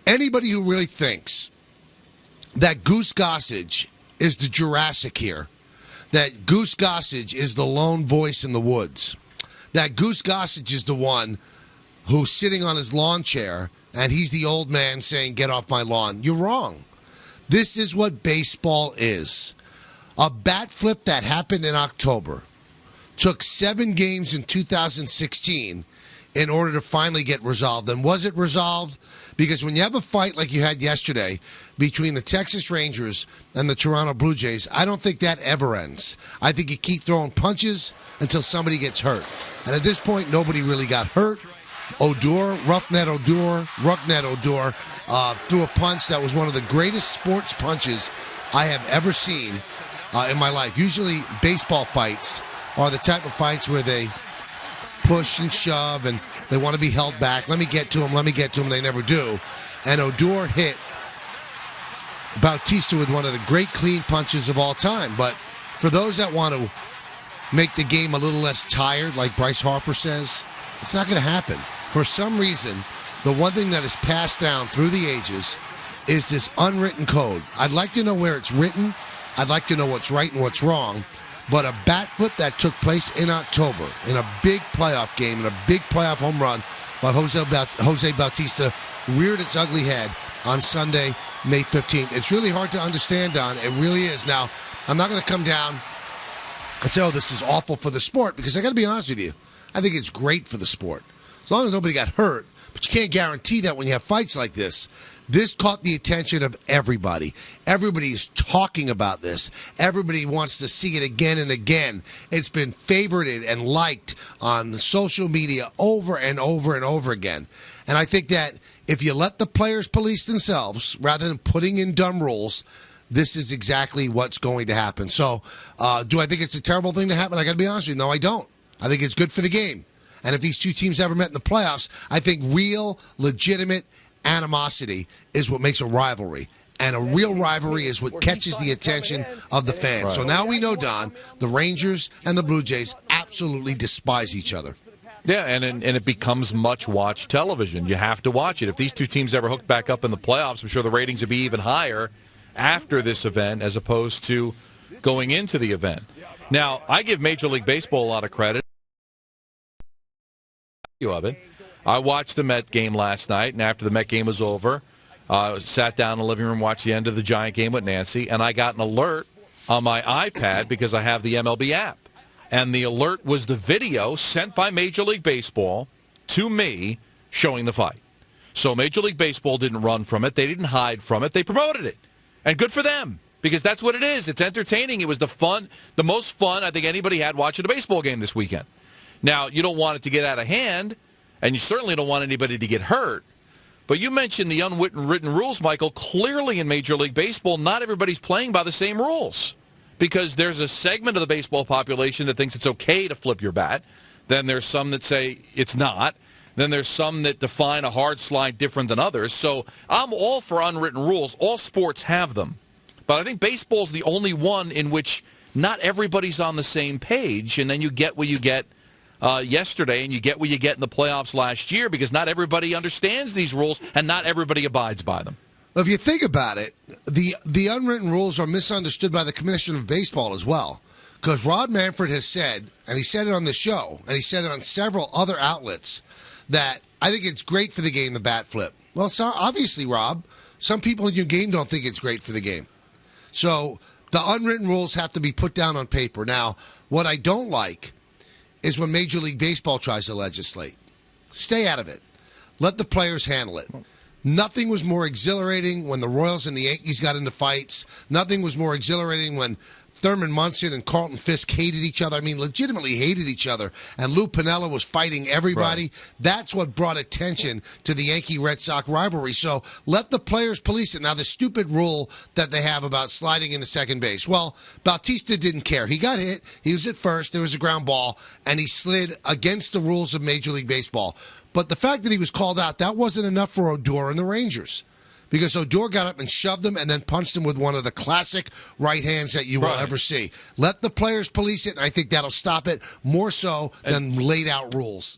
Anybody who really thinks that Goose Gossage is the Jurassic here, that Goose Gossage is the lone voice in the woods, that Goose Gossage is the one who's sitting on his lawn chair and he's the old man saying, get off my lawn. You're wrong. This is what baseball is. A bat flip that happened in October took 7 games in 2016 in order to finally get resolved. And was it resolved? Because when you have a fight like you had yesterday between the Texas Rangers and the Toronto Blue Jays, I don't think that ever ends. I think you keep throwing punches until somebody gets hurt. And at this point, nobody really got hurt. Rougned Odor threw a punch that was one of the greatest sports punches I have ever seen in my life. Usually baseball fights are the type of fights where they push and shove and they want to be held back. Let me get to him. They never do. And Odor hit Bautista with one of the great clean punches of all time. But for those that want to make the game a little less tired, like Bryce Harper says, it's not going to happen. For some reason, the one thing that is passed down through the ages is this unwritten code. I'd like to know where it's written. I'd like to know what's right and what's wrong. But a bat flip that took place in October in a big playoff game, in a big playoff home run by Jose Bautista, reared its ugly head on Sunday, May 15th. It's really hard to understand, Don. It really is. Now, I'm not going to come down and say, oh, this is awful for the sport, because I got to be honest with you. I think it's great for the sport. As long as nobody got hurt. But you can't guarantee that when you have fights like this. This caught the attention of everybody. Everybody is talking about this. Everybody wants to see it again and again. It's been favorited and liked on social media over and over and over again. And I think that if you let the players police themselves rather than putting in dumb rules, this is exactly what's going to happen. So do I think it's a terrible thing to happen? I got to be honest with you. No, I don't. I think it's good for the game. And if these two teams ever met in the playoffs, I think real, legitimate animosity is what makes a rivalry. And a real rivalry is what catches the attention of the fans. Right. So now we know, Don, the Rangers and the Blue Jays absolutely despise each other. Yeah, and it becomes much-watched television. You have to watch it. If these two teams ever hook back up in the playoffs, I'm sure the ratings would be even higher after this event as opposed to going into the event. Now, I give Major League Baseball a lot of credit. Of it. I watched the Met game last night, and after the Met game was over, sat down in the living room, watched the end of the Giant game with Nancy, and I got an alert on my iPad because I have the MLB app. And the alert was the video sent by Major League Baseball to me showing the fight. So Major League Baseball didn't run from it. They didn't hide from it. They promoted it. And good for them, because that's what it is. It's entertaining. It was the most fun I think anybody had watching a baseball game this weekend. Now, you don't want it to get out of hand, and you certainly don't want anybody to get hurt. But you mentioned the unwritten rules, Michael. Clearly in Major League Baseball, not everybody's playing by the same rules, because there's a segment of the baseball population that thinks it's okay to flip your bat. Then there's some that say it's not. Then there's some that define a hard slide different than others. So I'm all for unwritten rules. All sports have them. But I think baseball's the only one in which not everybody's on the same page, and then you get what you get yesterday, and you get what you get in the playoffs last year, because not everybody understands these rules and not everybody abides by them. If you think about it, the unwritten rules are misunderstood by the Commissioner of Baseball as well, because Rob Manfred has said, and he said it on the show, and he said it on several other outlets, that I think it's great for the game, the bat flip. Well, so obviously, Rob, some people in your game don't think it's great for the game. So the unwritten rules have to be put down on paper. Now, what I don't like is when Major League Baseball tries to legislate. Stay out of it. Let the players handle it. Nothing was more exhilarating when the Royals and the Yankees got into fights. Nothing was more exhilarating when Thurman Munson and Carlton Fisk hated each other. I mean, legitimately hated each other. And Lou Piniella was fighting everybody. Right. That's what brought attention to the Yankee-Red Sox rivalry. So let the players police it. Now, the stupid rule that they have about sliding into second base. Well, Bautista didn't care. He got hit. He was at first. There was a ground ball. And he slid against the rules of Major League Baseball. But the fact that he was called out, that wasn't enough for Odor and the Rangers. Because Odor got up and shoved him and then punched him with one of the classic right hands that you will ever see. Let the players police it, and I think that'll stop it more so than laid out rules.